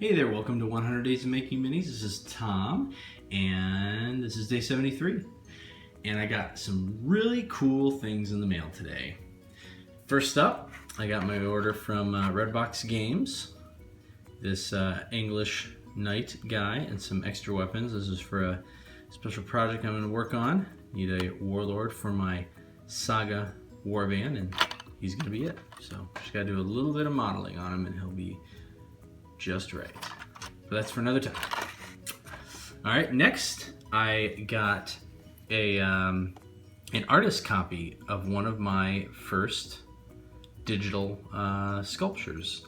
Hey there, welcome to 100 Days of Making Minis. This is Tom, and this is day 73. And I got some really cool things in the mail today. First up, I got my order from Redbox Games. This English Knight guy and some extra weapons. This is for a special project I'm going to work on. Need a warlord for my Saga warband, and he's going to be it. So just got to do a little bit of modeling on him, and he'll be just right. But that's for another time. All right, next I got a an artist copy of one of my first digital sculptures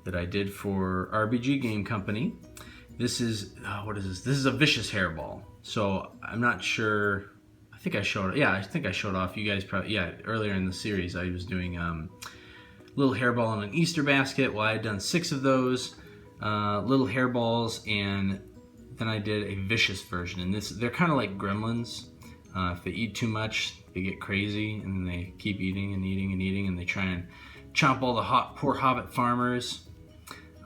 that I did for RBG Game Company. This is, what is this? This is a vicious hairball. So I'm not sure, I think I showed off. You guys probably, earlier in the series I was doing little hairball in an Easter basket. Well, I had done 6 of those little hairballs, and then I did a vicious version. And they're kind of like gremlins. If they eat too much, they get crazy, and they keep eating and eating and eating, and they try and chomp all the poor hobbit farmers.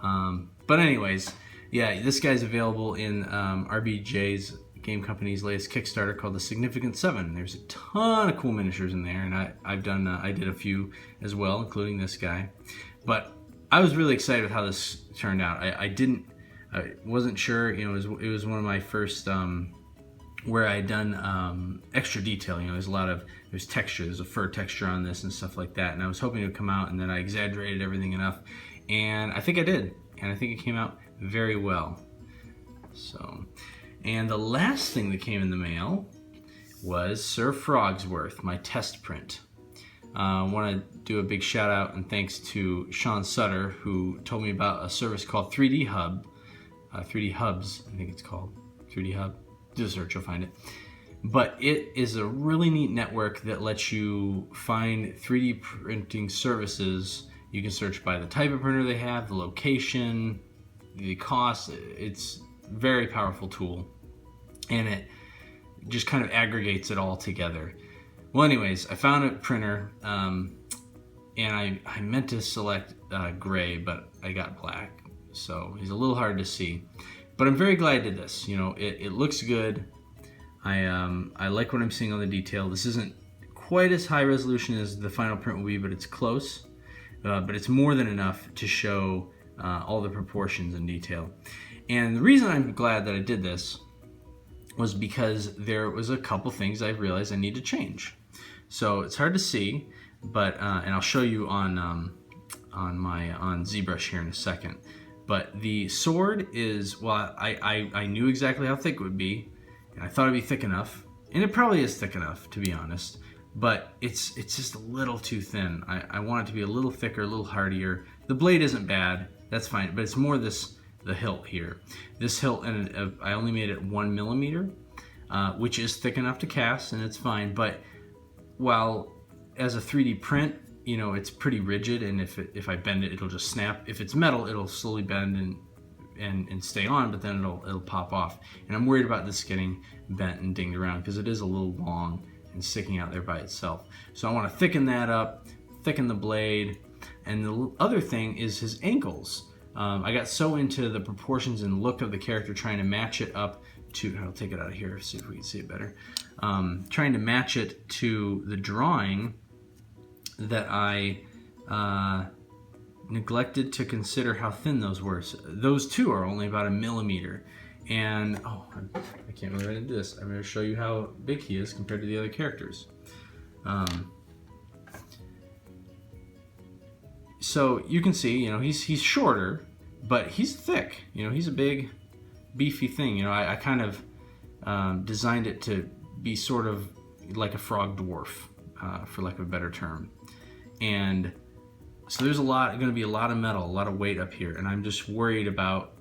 But anyways, yeah, this guy's available in RBJ's Game Company's latest Kickstarter called The Significant 7. There's a ton of cool miniatures in there, and I did a few as well, including this guy. But I was really excited with how this turned out. I wasn't sure, it was one of my first where I had done extra detail. There's texture, there's a fur texture on this and stuff like that, and I was hoping it would come out, and then I exaggerated everything enough, and I think I did, and I think it came out very well. So, and the last thing that came in the mail was Sir Frogsworth, my test print. I want to do a big shout out and thanks to Sean Sutter, who told me about a service called 3D Hub. 3D Hubs, I think it's called. 3D Hub. Do a search, you'll find it. But it is a really neat network that lets you find 3D printing services. You can search by the type of printer they have, the location, the cost. It's a very powerful tool, and it just kind of aggregates it all together. Well, anyways, I found a printer, and I meant to select gray, but I got black, so he's a little hard to see. But I'm very glad I did this. It looks good. I like what I'm seeing on the detail. This isn't quite as high resolution as the final print will be, but it's close. But it's more than enough to show all the proportions and detail. And the reason I'm glad that I did this was because there was a couple things I realized I need to change. So it's hard to see, but and I'll show you on ZBrush here in a second. But the sword is, well, I knew exactly how thick it would be, and I thought it'd be thick enough, and it probably is thick enough, to be honest. But it's just a little too thin. I want it to be a little thicker, a little hardier. The blade isn't bad, that's fine, but it's more the hilt here. This hilt, and I only made it 1 millimeter, which is thick enough to cast, and it's fine. But while as a 3D print, it's pretty rigid, and if I bend it, it'll just snap. If it's metal, it'll slowly bend and stay on, but then it'll pop off. And I'm worried about this getting bent and dinged around because it is a little long and sticking out there by itself. So I want to thicken that up, thicken the blade. And the other thing is his ankles. I got so into the proportions and look of the character, trying to match it up to, I'll take it out of here, see if we can see it better. Trying to match it to the drawing, that I neglected to consider how thin those were. So those two are only about 1 millimeter. And, I can't believe I didn't do this. I'm going to show you how big he is compared to the other characters. So you can see, he's shorter, but he's thick. He's a big, beefy thing. I kind of designed it to be sort of like a frog dwarf, for lack of a better term. And so there's going to be a lot of metal, a lot of weight up here, and I'm just worried about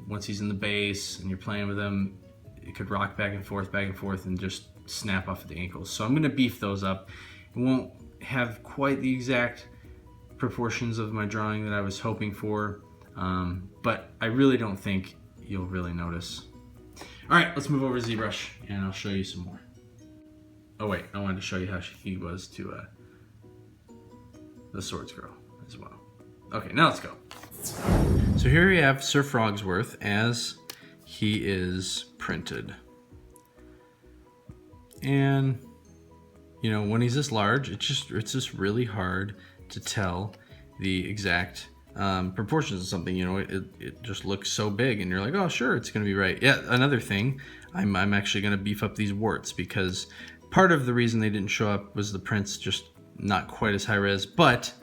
once he's in the base and you're playing with him, it could rock back and forth, and just snap off at the ankles. So I'm going to beef those up. It won't have quite the exact proportions of my drawing that I was hoping for, but I really don't think you'll really notice. All right, let's move over to ZBrush, and I'll show you some more. Oh wait, I wanted to show you how he was to the Swords Girl as well. Okay, now let's go. So here we have Sir Frogsworth as he is printed. And you know, when he's this large, it's just really hard to tell the exact proportions of something. You know, it just looks so big, and you're like, oh, sure, it's going to be right. Yeah, another thing, I'm actually going to beef up these warts, because part of the reason they didn't show up was the prints just not quite as high res, but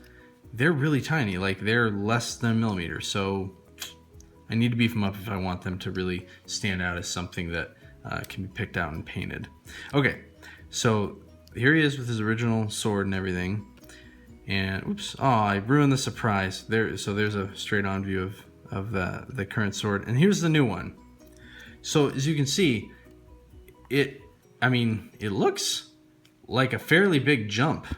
they're really tiny. Like, they're less than a millimeter, so I need to beef them up if I want them to really stand out as something that can be picked out and painted. Okay, so here he is with his original sword and everything. And oops, oh, I ruined the surprise. So there's a straight on view of the current sword. And here's the new one. So as you can see, it looks like a fairly big jump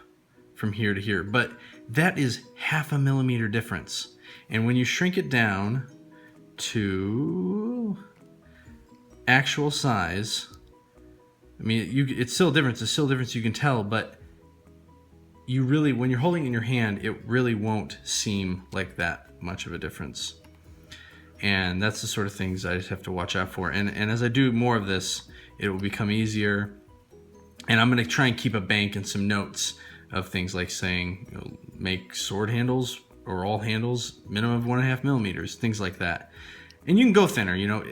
from here to here, but that is 0.5 millimeter difference. And when you shrink it down to actual size, I mean, it's still a difference. It's still a difference you can tell, but you really, when you're holding it in your hand, it really won't seem like that much of a difference. And that's the sort of things I just have to watch out for. And as I do more of this, it will become easier. And I'm going to try and keep a bank and some notes of things like saying, you know, make sword handles or all handles minimum of 1.5 millimeters, things like that. And you can go thinner, you know,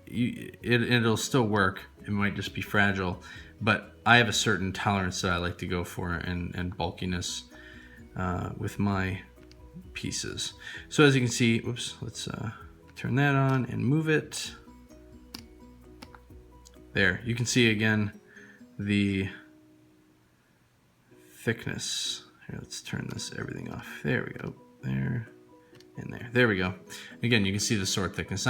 it'll still work. It might just be fragile, but I have a certain tolerance that I like to go for, and bulkiness with my pieces. So as you can see, whoops, let's turn that on and move it. There, you can see again the thickness. Here, let's turn everything off. There we go. There and there. There we go. Again, you can see the sword thickness.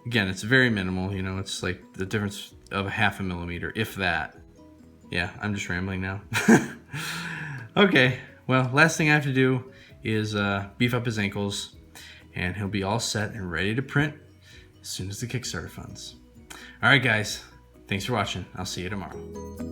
Again, it's very minimal, you know, it's like the difference of 0.5 millimeter, if that. Yeah, I'm just rambling now. Okay, well, last thing I have to do is beef up his ankles, and he'll be all set and ready to print as soon as the Kickstarter funds. All right, guys, thanks for watching. I'll see you tomorrow.